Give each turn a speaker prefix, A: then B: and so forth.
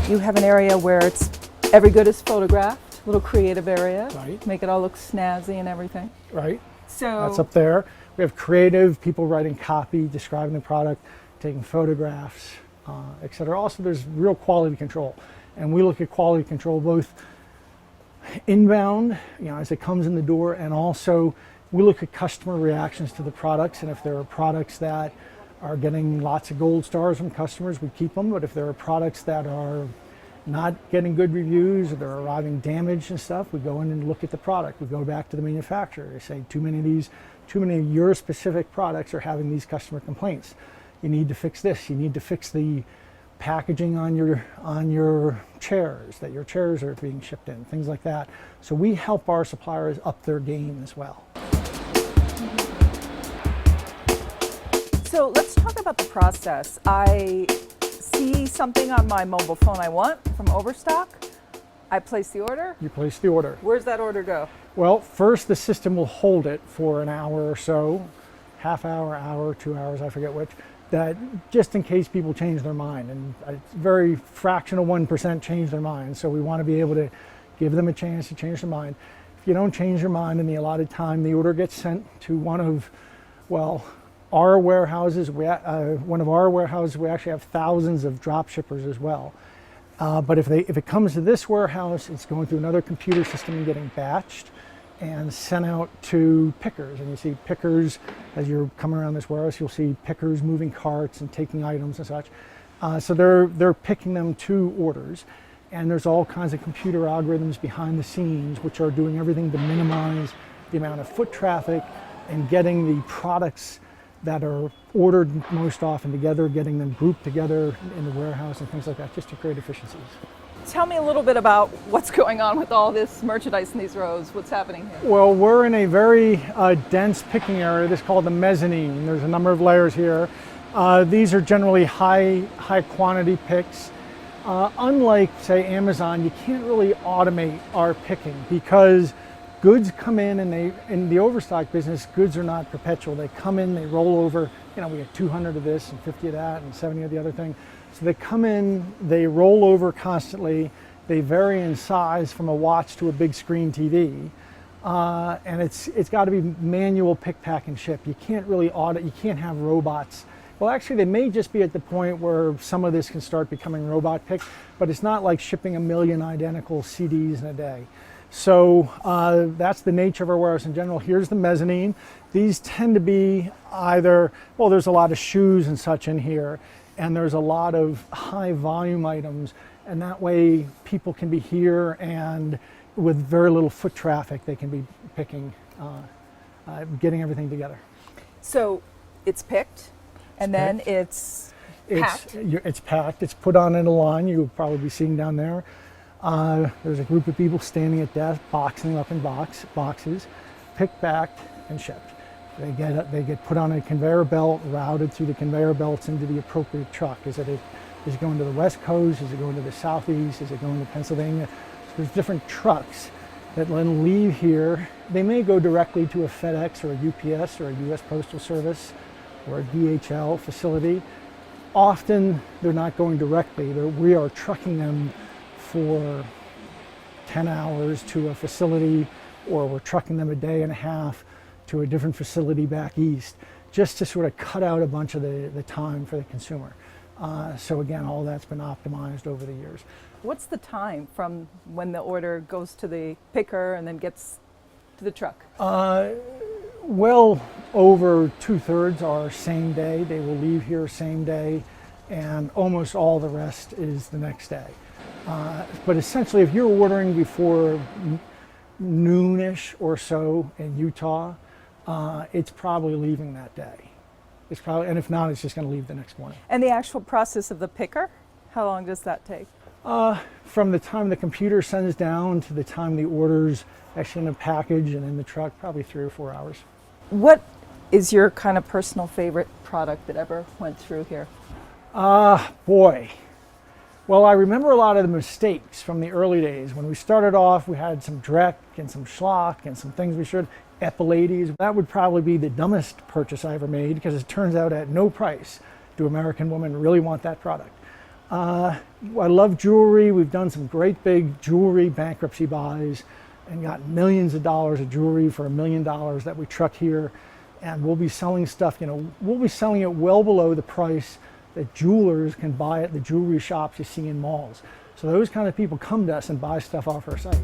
A: You have an area where it's every good is photographed, little creative area.
B: Right.
A: Make it all look snazzy and everything.
B: Right.
A: So
B: That's up there. We have creative people writing copy, describing the product, taking photographs, etc. Also, there's real quality control, and we look at quality control both inbound, as it comes in the door, and also we look at customer reactions to the products. And if there are products that are getting lots of gold stars from customers, we keep them. But if there are products that are not getting good reviews or they're arriving damaged and stuff, we go in and look at the product. We go back to the manufacturer. They say too many of your specific products are having these customer complaints. You need to fix this. You need to fix the packaging on your chairs, that your chairs are being shipped in, things like that. So we help our suppliers up their game as well.
A: So let's talk about the process. I see something on my mobile phone I want from Overstock. I place the order.
B: You place the order.
A: Where's that order go?
B: Well, first the system will hold it for an hour or so, half hour, 2 hours, I forget which, that just in case people change their mind. And it's very fractional 1% change their mind. So we want to be able to give them a chance to change their mind. If you don't change your mind in the allotted time, the order gets sent to one of our warehouses. One of our warehouses, we actually have thousands of drop shippers as well. But if it comes to this warehouse, it's going through another computer system and getting batched and sent out to pickers. And you see pickers, as you're coming around this warehouse, you'll see pickers moving carts and taking items and such. So they're picking them to orders. And there's all kinds of computer algorithms behind the scenes which are doing everything to minimize the amount of foot traffic and getting the products that are ordered most often together, getting them grouped together in the warehouse and things like that, just to create efficiencies.
A: Tell me a little bit about what's going on with all this merchandise in these rows. What's happening here?
B: Well, we're in a very dense picking area. This is called the mezzanine. There's a number of layers here. These are generally high quantity picks. Unlike, say, Amazon, you can't really automate our picking because goods come in, and in the Overstock business, goods are not perpetual. They come in, they roll over. We get 200 of this and 50 of that and 70 of the other thing. So they come in, they roll over constantly. They vary in size from a watch to a big screen TV. And it's got to be manual pick, pack, and ship. You can't really audit, you can't have robots. Well, actually, they may just be at the point where some of this can start becoming robot pick, but it's not like shipping 1 million identical CDs in a day. So that's the nature of our warehouse in general. Here's the mezzanine. These tend to be there's a lot of shoes and such in here, and there's a lot of high volume items, and that way people can be here and with very little foot traffic, they can be picking, getting everything together.
A: So it's picked, and then it's packed.
B: It's packed, it's put on in a line. You'll probably be seeing down there. There's a group of people standing at desks, boxing up in boxes, picked, packed, and shipped. They get put on a conveyor belt, routed through the conveyor belts into the appropriate truck. Is it going to the West Coast? Is it going to the Southeast? Is it going to Pennsylvania? So there's different trucks that then leave here. They may go directly to a FedEx or a UPS or a US Postal Service or a DHL facility. Often they're not going directly. We are trucking them for 10 hours to a facility, or we're trucking them a day and a half to a different facility back east, just to sort of cut out a bunch of the time for the consumer. So again, all that's been optimized over the years.
A: What's the time from when the order goes to the picker and then gets to the truck?
B: Well over 2/3 are same day. They will leave here same day, and almost all the rest is the next day. But essentially, if you're ordering before noonish or so in Utah, it's probably leaving that day. And if not, it's just going to leave the next morning.
A: And the actual process of the picker, how long does that take?
B: From the time the computer sends down to the time the order's actually in a package and in the truck, probably 3 or 4 hours.
A: What is your kind of personal favorite product that ever went through here?
B: Boy. Well, I remember a lot of the mistakes from the early days. When we started off, we had some Drek and some Schlock and some things we should, Epilades. That would probably be the dumbest purchase I ever made, because it turns out at no price do American women really want that product. I love jewelry. We've done some great big jewelry bankruptcy buys and got millions of dollars of jewelry for $1 million that we truck here. And we'll be selling stuff, we'll be selling it well below the price that jewelers can buy at the jewelry shops you see in malls. So those kind of people come to us and buy stuff off our site.